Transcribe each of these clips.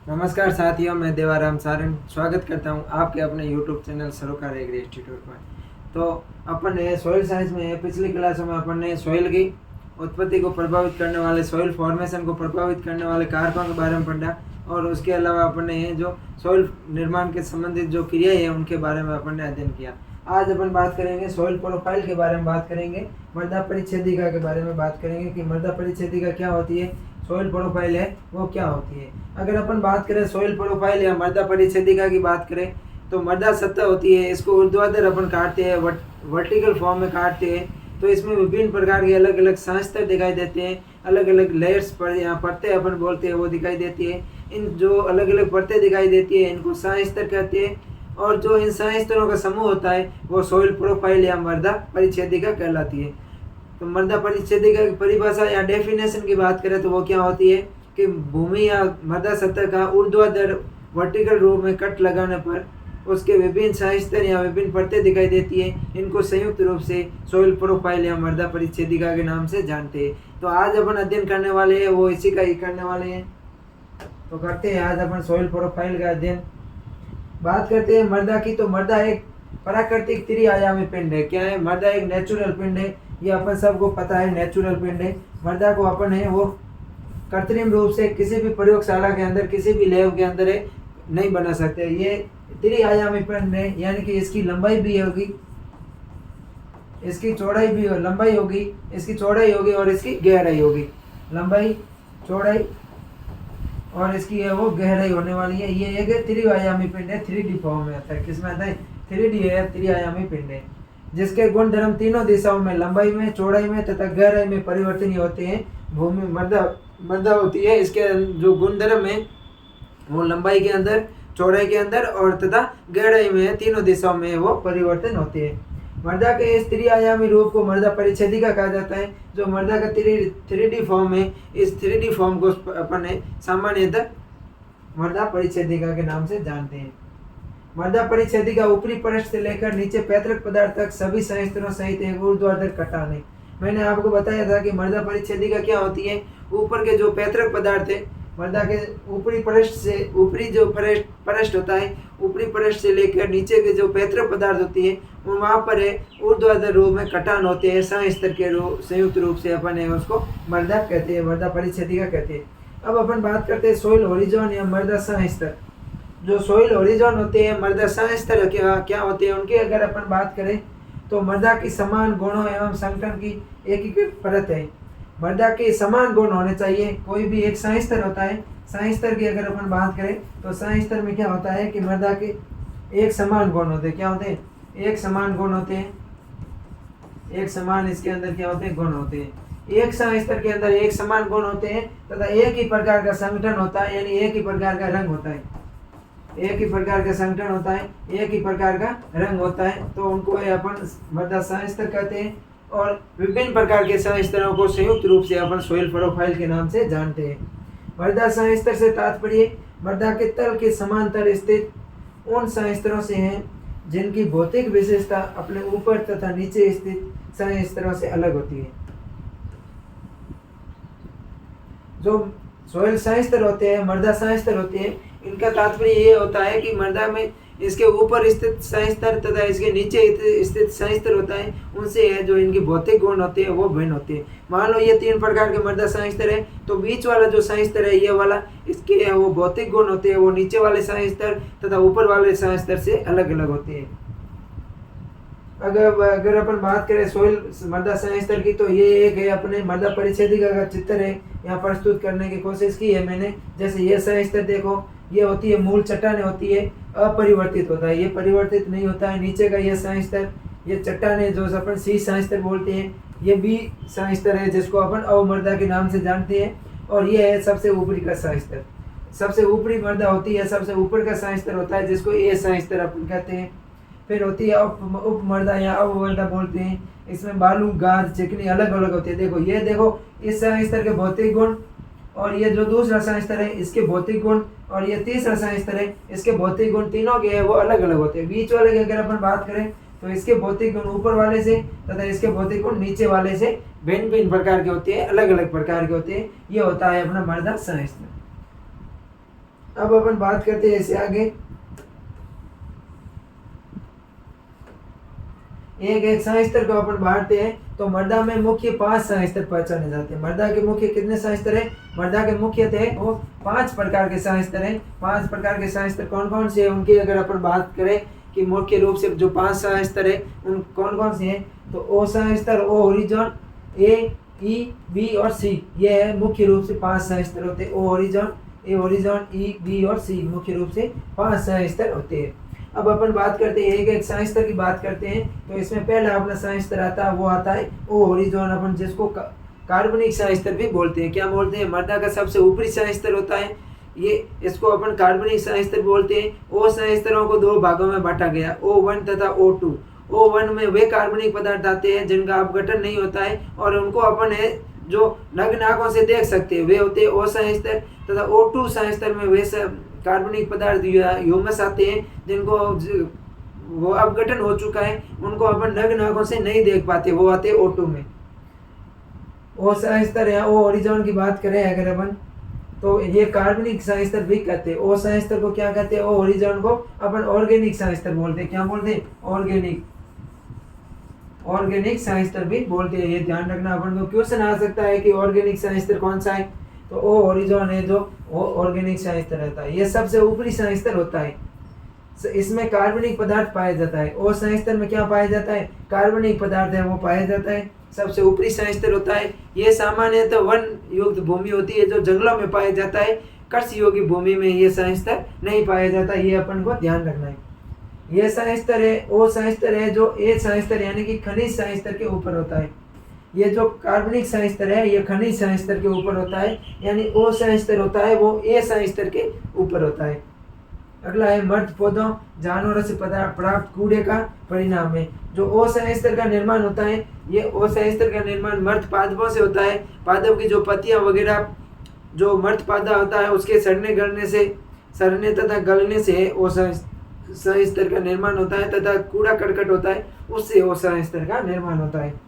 नमस्कार साथियों, मैं देवाराम सारण स्वागत करता हूं आपके अपने YouTube चैनल सरोकार एग्री इंस्टीट्यूट पर। तो अपन ने सॉइल साइंस में पिछली क्लासों में अपन ने सॉइल की उत्पत्ति को प्रभावित करने वाले, सॉइल फॉर्मेशन को प्रभावित करने वाले कारकों के बारे में पढ़ा और उसके अलावा अपन ने जो सॉइल निर्माण के संबंधित जो क्रियाएं हैं उनके बारे में अपन ने अध्ययन किया। आज अपन बात करेंगे सॉइल प्रोफाइल के बारे में, बात करेंगे मृदा परिच्छेदिका के बारे में, बात करेंगे कि मृदा परिच्छेदिका क्या होती है, सॉइल प्रोफाइल है वो क्या होती है। अगर अपन बात करें सॉइल प्रोफाइल या मृदा परिच्छेदिका की बात करें तो मृदा सतह होती है, इसको ऊर्ध्वाधर अपन काटते हैं, वर्टिकल फॉर्म में काटते हैं। तो इसमें विभिन्न प्रकार के अलग अलग सांस्तर दिखाई देते हैं, अलग अलग लेयर्स पर या परतें अपन बोलते हैं वो दिखाई देती है। इन जो अलग अलग परतें दिखाई देती है इनको सांस्तर कहते हैं और जो इन सांस्तरों का समूह होता है वो सॉइल प्रोफाइल या मृदा परिच्छेदिका कहलाती है। तो मृदा परिच्छेदिका की परिभाषा या डेफिनेशन की बात करें तो वो क्या होती है कि भूमि या मृदा सतह का ऊर्ध्वाधर वर्टिकल रूप में कट लगाने पर उसके विभिन्न सांस्तर या विभिन्न परतें दिखाई देती है। इनको संयुक्त रूप से सॉइल प्रोफाइल या मृदा परिच्छेदिका के नाम से जानते हैं। तो आज अपन अध्ययन करने वाले हैं वो इसी का ही करने वाले हैं। तो करते हैं आज अपन सॉइल प्रोफाइल का अध्ययन। बात करते हैं मृदा की। तो मृदा एक प्राकृतिक त्रिआयामी पिंड है। क्या है? मृदा एक नेचुरल पिंड है, ये अपन सबको पता है, नेचुरल पिंड है। मृदा को अपन है वो कृत्रिम रूप से किसी भी प्रयोगशाला के अंदर, किसी भी लैब के अंदर है नहीं बना सकते। ये त्रिआयामी पिंड है, यानी कि इसकी लंबाई भी होगी, इसकी चौड़ाई भी लंबाई होगी, इसकी चौड़ाई होगी और इसकी गहराई होगी। लंबाई, चौड़ाई और इसकी है वो गहराई होने वाली है। ये एक त्रिआयामी पिंड है, 3D फॉर्म में आता है। किसमें आता है? 3D है, त्रिआयामी पिंड है, जिसके गुण धर्म तीनों दिशाओं में, लंबाई में, चौड़ाई में तथा गहराई में परिवर्तनीय होते हैं। भूमि मृदा होती है, इसके जो गुण धर्म है वो लंबाई के अंदर, चौड़ाई के अंदर और तथा गहराई में, तीनों दिशाओं में वो परिवर्तन होते हैं। मृदा के इस त्रिआयामी रूप को मृदा परिच्छेदिका कहा जाता है। जो मृदा का 3D फॉर्म है, इस 3D फॉर्म को अपन सामान्यतः मृदा परिच्छेदिका के नाम से जानते हैं। मृदा परिच्छेदिका ऊपरी पृष्ठ से लेकर नीचे पैतृक पदार्थ तक सभी संस्तरों सहित एक ऊर्ध्वाधर कटान है। मैंने आपको बताया था कि मृदा परिच्छेदिका क्या होती है। ऊपर के जो पैतृक पदार्थ है, मृदा के ऊपरी पृष्ठ से, ऊपरी जो पृष्ठ होता है, ऊपरी पृष्ठ से लेकर नीचे के जो पैतृक पदार्थ होती है वहाँ पर है ऊर्ध्वाधर रूप में कटान होते हैं। संस्तर के संयुक्त रूप से अपन है उसको मृदा कहते हैं, मृदा परिच्छेदिका कहते हैं। अब अपन बात करते हैं सॉइल होरिजोन या मृदा संस्तर। जो सॉइल होरिजोन होते हैं, मृदा संस्तर क्या होते हैं, उनकी अगर अपन बात करें तो मृदा की समान गुणों एवं संगठन की एकीकृत परत है। मृदा के समान गुण होने चाहिए। कोई भी एक संस्तर होता है, संस्तर की अगर अपन बात करें तो संस्तर में क्या होता है कि मृदा के एक समान गुण होते हैं। क्या होते हैं? एक समान गुण होते हैं। एक समान इसके अंदर क्या होते हैं? गुण होते हैं। एक संस्तर के अंदर एक समान गुण होते हैं तथा एक ही प्रकार का संगठन होता है, यानी एक ही प्रकार का रंग होता है। एक ही प्रकार का संगठन होता है, एक ही प्रकार का रंग होता है, तो उनको अपन मृदा संस्तर कहते हैं। और विभिन्न प्रकार के संस्तरों को संयुक्त रूप से अपन सॉइल प्रोफाइल के नाम से जानते हैं। मृदा संस्तर से तात्पर्य मृदा के तल के समांतर स्थित उन संस्तरों से हैं जिनकी भौतिक विशेषता अपने ऊपर तथा नीचे स्थित संस्तरों से अलग होती है। जो सॉइल संस्तर होते हैं, मृदा संस्तर होते हैं, इनका तात्पर्य ये होता है कि मृदा में इसके ऊपर स्थित संस्तर तथा इसके नीचे स्थित संस्तर होता है, उनसे है जो इनके भौतिक गुण होते हैं वो भिन्न होते हैं। मान लो ये 3 प्रकार के मृदा संस्तर है, तो बीच वाला जो संस्तर है ये वाला, इसके वो भौतिक गुण होते हैं वो नीचे वाले संस्तर तथा ऊपर वाले संस्तर से अलग अलग होते हैं। अगर अपन बात करें सॉइल मृदा संस्तर की तो ये एक है अपने मृदा परिच्छेदिका का चित्र है, यहाँ प्रस्तुत करने की कोशिश की है मैंने। जैसे ये संस्तर देखो, ये होती है मूल चट्टानें होती है, अपरिवर्तित होता है, ये परिवर्तित नहीं होता है। नीचे का ये संस्तर, ये चट्टानें जो अपन सी संस्तर बोलते हैं, ये बी संस्तर है जिसको अपन अवमृदा के नाम से जानते हैं। और ये है सबसे ऊपरी का संस्तर, सबसे ऊपरी मृदा होती है, सबसे ऊपर का संस्तर होता है जिसको ए संस्तर अपन कहते हैं। फिर होती है उप मृदा या अवमृदा बोलते हैं। इसमें बालू, गाद, चिकनी अलग अलग होती है। देखो ये देखो, इस संस्तर के भौतिक गुण और ये जो दूसरा संस्तर है इसके भौतिक गुण और ये तीसरा संस्तर है इसके भौतिक गुण, तीनों के है वो अलग अलग होते हैं। बीच वाले की अगर अपन बात करें तो इसके भौतिक गुण ऊपर वाले से तथा इसके भौतिक गुण नीचे वाले से भिन्न भिन्न प्रकार के होते हैं, अलग अलग प्रकार के होते हैं। ये होता है अपना मृदा संस्तर। अब अपन बात करते हैं इससे आगे। एक एक संस्तर को अपन बांटते हैं तो मृदा में मुख्य 5 संस्तर पहचाने जाते हैं। मृदा के मुख्य कितने संस्तर है? मृदा के मुख्य थे वो 5 प्रकार के संस्तर हैं। 5 प्रकार के संस्तर कौन कौन से हैं उनकी अगर अपन बात करें कि मुख्य रूप से जो 5 संस्तर है उन कौन कौन से हैं, तो ओ संस्तर, ओ होरिजोन, ए, ई, बी और सी, ये है मुख्य रूप से 5 संस्तर होते हैं। ओ होरिजोन, ए होरिजोन, ई, बी और सी मुख्य रूप से 5 संस्तर होते हैं। अब अपन बात करते हैं एक एक संस्तर की बात करते हैं, तो इसमें पहला अपना संस्तर आता है वो आता है ओ होरिजोन, अपन जिसको कार्बनिक संस्तर भी बोलते हैं। क्या बोलते हैं? मृदा का सबसे ऊपरी संस्तर होता है ये, इसको अपन कार्बनिक संस्तर बोलते हैं। ओ संस्तरों को 2 भागों में बांटा गया, O1 तथा O2। O1 में वे कार्बनिक पदार्थ आते हैं जिनका अपघटन नहीं होता है और उनको अपन है जो नग्न आंखों से देख सकते हैं, वे होते हैं O संस्तर। तथा O2 संस्तर में वे सब कार्बनिक पदार्थ ह्यूमस आते हैं जिनको वो अपघटन हो चुका है, उनको अपन नग्न आंखों से नहीं देख पाते, वो आते हैं O2 में। ओ संस्तर या ओ होरिजोन की बात करें अगर अपन, तो ये कार्बनिक संस्तर भी कहते हैं। ओ संस्तर को क्या कहते हैं? ओ होरिजोन को अपन ऑर्गेनिक संस्तर बोलते हैं। क्या बोलते हैं? ऑर्गेनिक संस्तर भी बोलते हैं। ये ध्यान रखना, अपन को क्वेश्चन आ सकता है कि ऑर्गेनिक संस्तर कौन सा है, तो ओ होरिजोन है जो वो ऑर्गेनिक संस्तर रहता है। ये सबसे ऊपरी संस्तर होता है, इसमें कार्बनिक पदार्थ पाया जाता है। ओ संस्तर में क्या पाया जाता है? कार्बनिक पदार्थ है वो पाया जाता है, सबसे ऊपरी संस्तर होता है। ये सामान्यतः वन युक्त भूमि होती है जो जंगलों में पाया जाता है, कृषि योग्य भूमि में ये संस्तर नहीं पाया जाता, ये अपन को ध्यान रखना है। ये संस्तर है ओ संस्तर है जो ए संस्तर यानी कि खनिज संस्तर के ऊपर होता है। ये जो कार्बनिक संस्तर है ये खनिज संस्तर के ऊपर होता है, यानी ओ संस्तर होता है वो ए संस्तर के ऊपर होता है। अगला है मृत पौधों जानवरों से प्राप्त कूड़े का परिणाम है। जो ओ संस्तर का निर्माण होता है, ये ओ संस्तर का निर्माण मृत पादपों से होता है। पादप की जो पत्तियां वगैरह जो मृत पौधा होता है उसके सड़ने तथा गलने से ओ संस्तर का निर्माण होता है, तथा कूड़ा करकट होता है उससे ओ संस्तर का निर्माण होता है।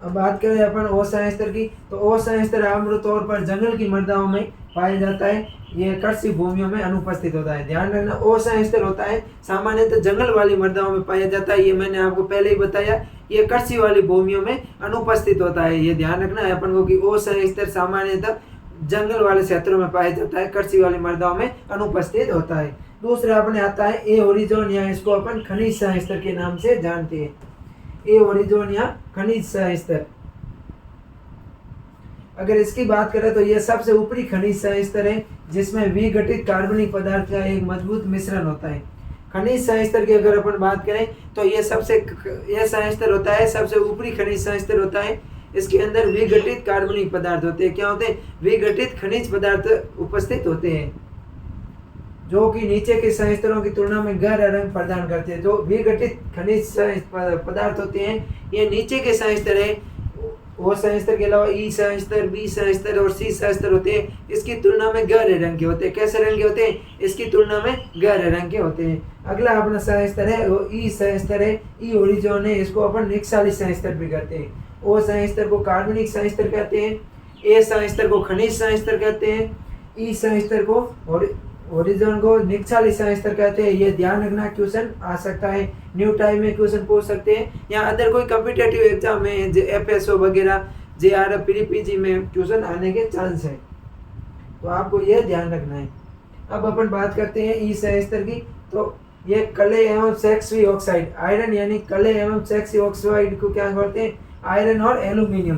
अब बात करें अपन ओ संस्तर की, तो ओ संस्तर आमतौर पर जंगल की मृदाओं में पाया जाता है, ये कृषि भूमियों में अनुपस्थित होता है। ध्यान रखना, ओ संस्तर होता है सामान्यतः जंगल वाली मृदाओं में पाया जाता है, ये मैंने आपको पहले ही बताया। ये कृषि वाली भूमियों में अनुपस्थित होता है, ये ध्यान रखना है अपन को कि ओ संस्तर सामान्यतः जंगल वाले क्षेत्रों में पाया जाता है, कृषि वाली मृदाओं में अनुपस्थित होता है। दूसरा अपने आता है ए होरिजोन, या इसको अपन खनिज संस्तर के नाम से जानते हैं। ए होरिजोन या खनिज संस्तर, अगर इसकी बात करें तो यह सबसे ऊपरी खनिज संस्तर है जिसमें विघटित कार्बनिक पदार्थ का एक मजबूत मिश्रण होता है। खनिज संस्तर की अगर अपन बात करें तो यह संस्तर होता है सबसे ऊपरी खनिज संस्तर होता है। इसके अंदर विघटित कार्बनिक पदार्थ होते हैं। क्या होते हैं? विघटित खनिज पदार्थ उपस्थित होते हैं जो कि नीचे के संस्तरों की तुलना में गहरा रंग प्रदान करते हैं। जो विघटित खनिज पदार्थ होते हैं ये नीचे के संस्तर है, वो संस्तर के अलावा ई संस्तर, बी संस्तर और सी संस्तर होते हैं, इसकी तुलना में गहरे रंग के होते हैं। कैसे रंग के होते हैं? इसकी तुलना में गहरे रंग के होते हैं। अगला अपना संस्तर है वो ई संस्तर है, ई होरिजोन है, इसको अपन निकसाली संस्तर भी कहते हैं। ओ संस्तर को कार्बनिक संस्तर कहते हैं, ए संस्तर को खनिज संस्तर कहते हैं, ई संस्तर को होरिजोन को निकसाली संस्तर कहते हैं। ये ध्यान रखना, क्वेश्चन आ सकता है, न्यू टाइम में क्वेश्चन पूछ सकते हैं या अदर कोई कॉम्पिटिटिव एग्जाम में FSO वगैरह JRF PPG में क्वेश्चन आने के चांस है, तो आपको ये ध्यान रखना है। अब अपन बात करते हैं ई संस्तर की, तो ये कले एवं सेक्सी ऑक्साइड, आयरन यानी कले एवं सेक्सी ऑक्साइड को क्या बोलते हैं? आयरन और एल्यूमिनियम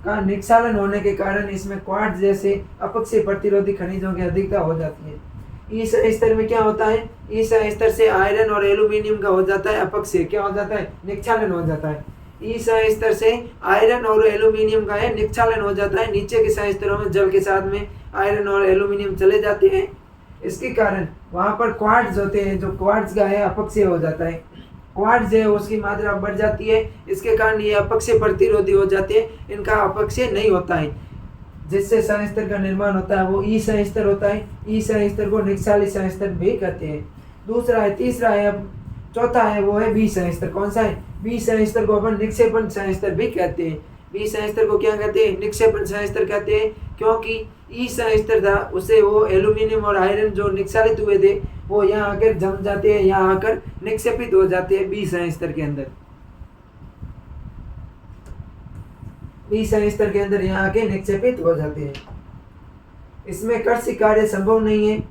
का निक्षालन होने के कारण इसमें क्वार्ट्ज जैसे अपक्षय प्रतिरोधी खनिजों की अधिकता हो जाती है। इस स्तर में क्या होता है? इस स्तर से आयरन और एल्यूमिनियम का हो जाता है अपक्षय, क्या हो जाता है? निक्षालन हो जाता है। इस स्तर से आयरन और एल्यूमिनियम का है निक्षालन हो जाता है। नीचे के संस्तरों में जल के साथ में आयरन और एल्यूमिनियम चले जाते हैं, इसके कारण वहां पर क्वार्ट्ज होते हैं, जो क्वार्ट्ज का है अपक्षय हो जाता है। क्वार्ट्ज है उसकी मात्रा बढ़ जाती है, इसके कारण ये अपक्षय प्रतिरोधी हो जाते हैं, इनका अपक्षय नहीं होता है, जिससे संस्तर का निर्माण होता है वो ई संस्तर होता है। ई संस्तर को निकसाली संस्तर भी कहते हैं। तीसरा है अब चौथा है वो है बी संस्तर। कौन सा है? बी संस्तर को अपन निक्षेपण संस्तर भी कहते हैं। बी संस्तर को क्या कहते हैं? निक्षेपण संस्तर कहते हैं, क्योंकि ई संस्तर था उसे वो एल्यूमिनियम और आयरन जो निक्षालित हुए थे वो यहाँ आकर जम जाते हैं, यहाँ आकर निक्षेपित हो जाते हैं बी संस्तर के अंदर। बी संस्तर के अंदर यहाँ आके निक्षेपित हो जाते हैं। इसमें कृषि कार्य संभव नहीं है।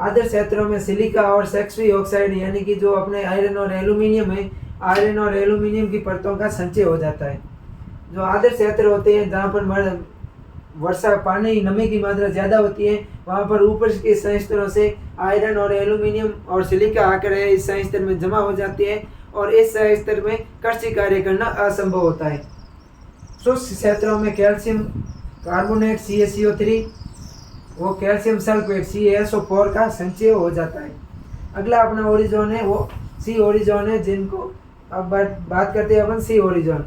आदर्श क्षेत्रों में सिलिका और सेक्सवी ऑक्साइड यानी कि जो अपने आयरन और एल्यूमिनियम है, आयरन और एल्यूमिनियम की परतों का संचय हो जाता है। जो आदर्श क्षेत्र होते हैं जहाँ पर वर्षा पानी नमी की मात्रा ज़्यादा होती है, वहाँ पर ऊपर के संस्तरों से आयरन और एल्यूमिनियम और सिलिका आकर इस संस्तर में जमा हो जाती है और इस संस्तर में कृषि कार्य करना असंभव होता है। शुष्क क्षेत्रों में कैल्शियम कार्बोनेट CaCO3 वो कैल्शियम सल्फेट CaSO4 का संचय हो जाता है। अगला अपना ओरिजोन है वो सी ओरिजोन है, जिनको अब बात करते हैं अपन सी ओरिजोन।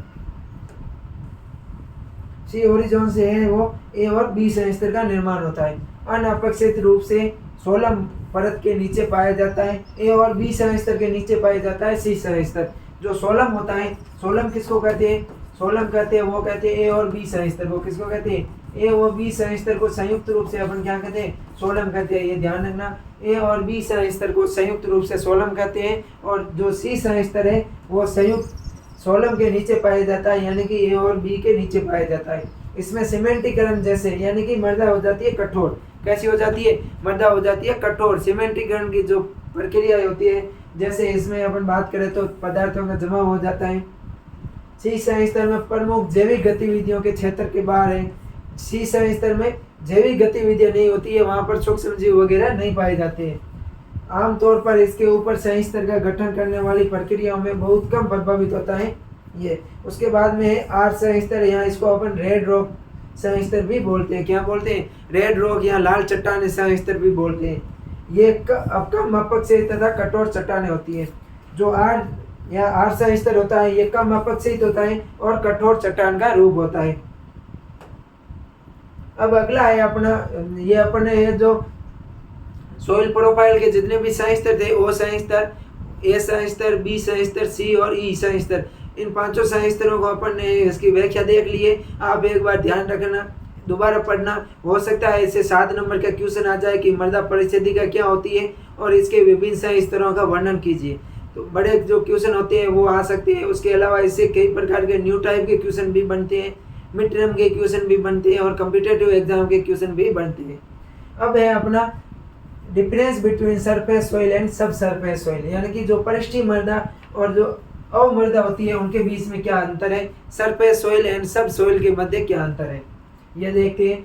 सी ओरिजोन से है वो ए और बी संस्तर का निर्माण होता है। अनअपेक्षित रूप से सोलम परत के नीचे पाया जाता है। ए और बी संस्तर के नीचे पाया जाता है सी संस्तर। जो सोलम होता है, सोलम किसको कहते हैं? सोलम कहते हैं वो कहते हैं ए और बी संस्तर को। किसको कहते हैं? ए और बी संस्तर को संयुक्त रूप से अपन क्या कहते हैं? सोलम कहते हैं। ये ध्यान रखना, ए और बी संस्तर को संयुक्त रूप से सोलम कहते हैं और जो सी संस्तर है वो संयुक्त सोलम के नीचे पाया जाता है, यानी कि ए और बी के नीचे पाया जाता है। इसमें सीमेंटीकरण जैसे यानी कि मृदा हो जाती है कठोर। कैसी हो जाती है? मृदा हो जाती है कठोर। सीमेंटीकरण की जो प्रक्रिया होती है, जैसे इसमें अपन बात करें तो पदार्थों का जमा हो जाता है। सी संस्तर में प्रमुख जैविक गतिविधियों के क्षेत्र के बाहर है। सी संस्तर में जैविक गतिविधियां नहीं होती है, वहाँ पर सूक्ष्म जीव वगैरह नहीं पाए जाते हैं। आमतौर पर इसके ऊपर संस्तर का गठन करने वाली प्रक्रियाओं में बहुत कम प्रभावित होता है ये। उसके बाद में है आर संस्तर। यहाँ इसको अपन रेड रॉक संस्तर भी बोलते हैं। क्या बोलते हैं? रेड रॉक या लाल चट्टान संस्तर भी बोलते हैं। ये कम अपक्षयित तथा कठोर चट्टानें होती है। जो आर या आर संस्तर होता है ये कम अपक्षयित होता है और कठोर चट्टान का रूप होता है। अब अगला है अपना, ये अपने है जो सोइल प्रोफाइल के जितने भी संस्तर थे, ओ संस्तर, ए संस्तर, बी संस्तर, सी और ई संस्तर, इन पांचों संस्तरों को अपन ने इसकी व्याख्या देख ली है। आप एक बार ध्यान रखना, दोबारा पढ़ना। हो सकता है इससे 7 नंबर का क्वेश्चन आ जाए कि मृदा परिस्थितिका क्या होती है और इसके विभिन्न संस्तरों का वर्णन कीजिए। तो बड़े जो क्वेश्चन होते हैं वो आ सकते हैं। उसके अलावा इससे कई प्रकार के न्यू टाइप के क्वेश्चन भी बनते हैं, मिड टर्म के क्वेश्चन भी बनते हैं और कॉम्पिटिटिव एग्जाम के क्वेश्चन भी बनते हैं। अब है अपना difference between surface soil and सब सरफेस सॉइल, यानी कि जो पृष्ठीय मृदा और जो अवमृदा होती है उनके बीच में क्या अंतर है, सरफेस सॉइल एंड सब सॉइल के मध्य क्या अंतर है, ये देखते हैं।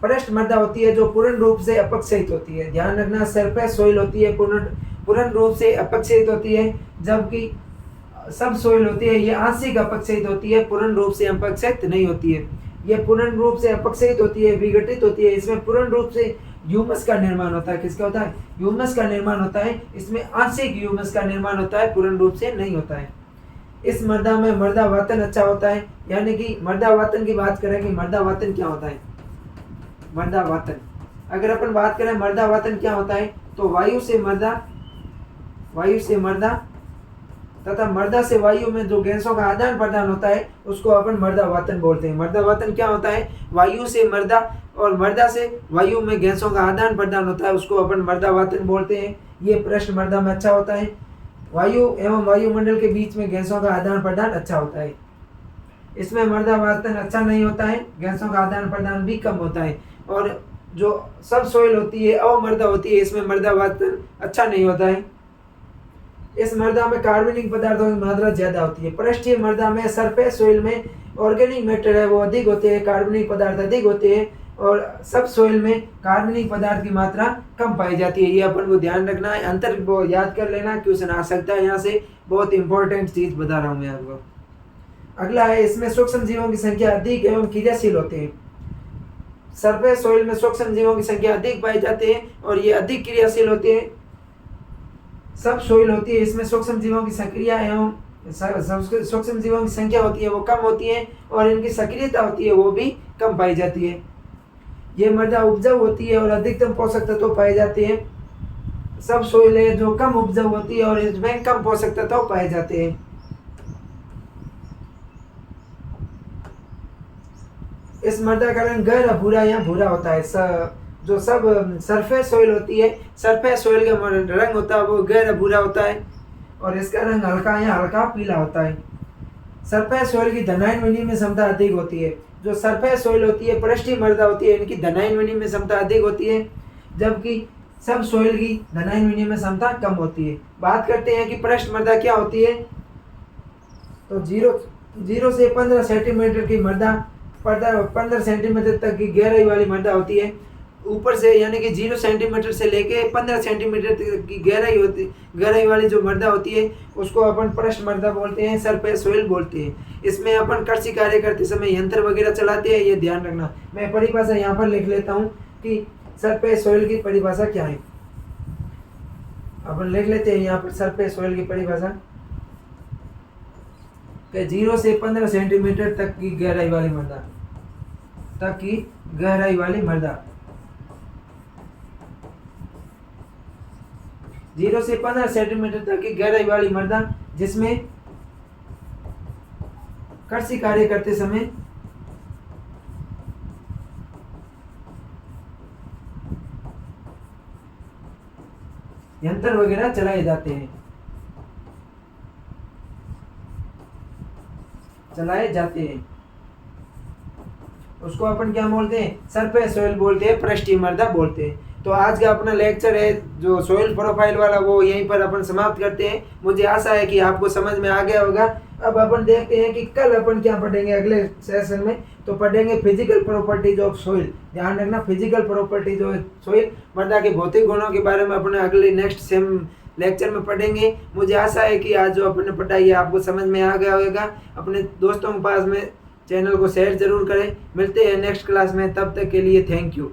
पृष्ठ मृदा होती है जो पूर्ण रूप से अपक्षयित होती है। ध्यान रखना, सरफेस सॉइल होती है पूर्ण रूप से अपक्षयित होती है, जबकि सब सॉइल होती है ये आंशिक अपक्षयित होती है, पूर्ण रूप से अपक्षयित नहीं होती है। ये पूर्ण रूप से अपक्षयित होती है, विघटित होती है। इसमें पूर्ण रूप से ह्यूमस का निर्माण होता है। किसका होता है? ह्यूमस का निर्माण होता है। इसमें आंशिक ह्यूमस का निर्माण होता है, पूर्ण रूप से नहीं होता है। इस मृदा में मृदा वातन अच्छा होता है, यानी कि मृदा वातन की बात करें कि मृदा वातन क्या होता है। मृदा वातन, अगर अपन बात करें मृदा वातन क्या होता है, तो वायु से मृदा तथा मृदा से वायु में जो गैसों का आदान प्रदान होता है उसको अपन मृदा वातन बोलते हैं। मृदा वातन क्या होता है? वायु से मृदा और मृदा से वायु में गैसों का आदान प्रदान होता है, उसको अपन मृदा वातन बोलते हैं। ये पृष्ठ मृदा में अच्छा होता है। वायु एवं वायुमंडल के बीच में गैसों का आदान प्रदान अच्छा होता है। इसमें मृदा वातन अच्छा नहीं होता है, गैसों का आदान प्रदान भी कम होता है। और जो सब सॉइल होती है, अवमृदा होती है, इसमें मृदा वातन अच्छा नहीं होता है। इस मृदा में कार्बनिक पदार्थों की मात्रा ज्यादा होती है। पृष्ठीय मृदा में, सरफेस सॉइल में ऑर्गेनिक मैटर है वो अधिक होते हैं, कार्बनिक पदार्थ अधिक होते हैं, और सब सॉइल में कार्बनिक पदार्थ की मात्रा कम पाई जाती है। ये अपन को ध्यान रखना है, अंतर को याद कर लेना, क्वेश्चन आ सकता है यहाँ से। बहुत इंपॉर्टेंट चीज बता रहा हूँ मैं आपको। अगला है, इसमें सूक्ष्म जीवों की संख्या अधिक एवं क्रियाशील होते हैं। सरफेस सॉइल में सूक्ष्म जीवों की संख्या अधिक पाई जाती है और ये अधिक क्रियाशील होते हैं। सब सॉइल होती है, इसमें सूक्ष्म जीवों की सक्रिय एवं सूक्ष्म जीवों की संख्या होती है वो कम होती है और इनकी सक्रियता होती है वो भी कम पाई जाती है। ये मृदा उपजाऊ होती है और अधिकतम पोषक तत्व पाए जाते हैं। सब सोइल है जो कम उपजाऊ होती है और इसमें कम पोषक तत्व पाए जाते हैं। इस मृदा का रंग गहरा भूरा या भूरा होता है। जो सब सरफेस सोइल होती है, सरफेस सोइल का रंग होता है वो गहरा भूरा होता है और इसका रंग हल्का या हल्का पीला होता है। सरफेस सोइल की धनायन विनिमय क्षमता अधिक होती है। जो सरफेस सोइल होती है, पृष्ठीय मृदा होती है, इनकी धनायन विनिमय क्षमता अधिक होती है, जबकि सब सोइल की धनायन विनिमय क्षमता कम होती है। बात करते हैं कि पृष्ठ मृदा क्या होती है। तो 0 से 15 सेंटीमीटर की मृदा, 15 सेंटीमीटर तक की गहराई वाली मृदा होती है। ऊपर से यानी कि 0 सेंटीमीटर से लेके 15 सेंटीमीटर तक की गहराई वाली जो मृदा होती है उसको अपन पृष्ठ मृदा बोलते हैं, सरफेस सोइल बोलते हैं। इसमें अपन कृषि कार्य करते समय यंत्र वगैरह चलाते हैं, ये ध्यान रखना। मैं परिभाषा यहाँ पर लिख लेता हूँ कि सरफेस सोइल की परिभाषा क्या है। अपन लिख लेते हैं यहाँ पर सरफेस सोइल की परिभाषा कि 0 से 15 सेंटीमीटर तक की गहराई वाली मृदा, 0 से 15 सेंटीमीटर तक की गहराई वाली मृदा जिसमें कृषि कार्य करते समय यंत्र वगैरह चलाए जाते हैं, उसको अपन क्या बोलते हैं, सरफेस सोइल बोलते हैं, पृष्ठीय मृदा बोलते हैं। तो आज का अपना लेक्चर है जो सोइल प्रोफाइल वाला वो यहीं पर अपन समाप्त करते हैं। मुझे आशा है कि आपको समझ में आ गया होगा। अब अपन देखते हैं कि कल अपन क्या पढ़ेंगे अगले सेशन में। तो पढ़ेंगे फिजिकल प्रॉपर्टीज ऑफ सोइल। ध्यान रखना, फिजिकल प्रॉपर्टीज ऑफ सोइल, मृदा के भौतिक गुणों के बारे में अपने अगले नेक्स्ट सेम लेक्चर में पढ़ेंगे। मुझे आशा है कि आज जो अपन ने पढ़ाई है आपको समझ में आ गया होगा। अपने दोस्तों के पास में चैनल को शेयर जरूर करें। मिलते हैं नेक्स्ट क्लास में, तब तक के लिए थैंक यू।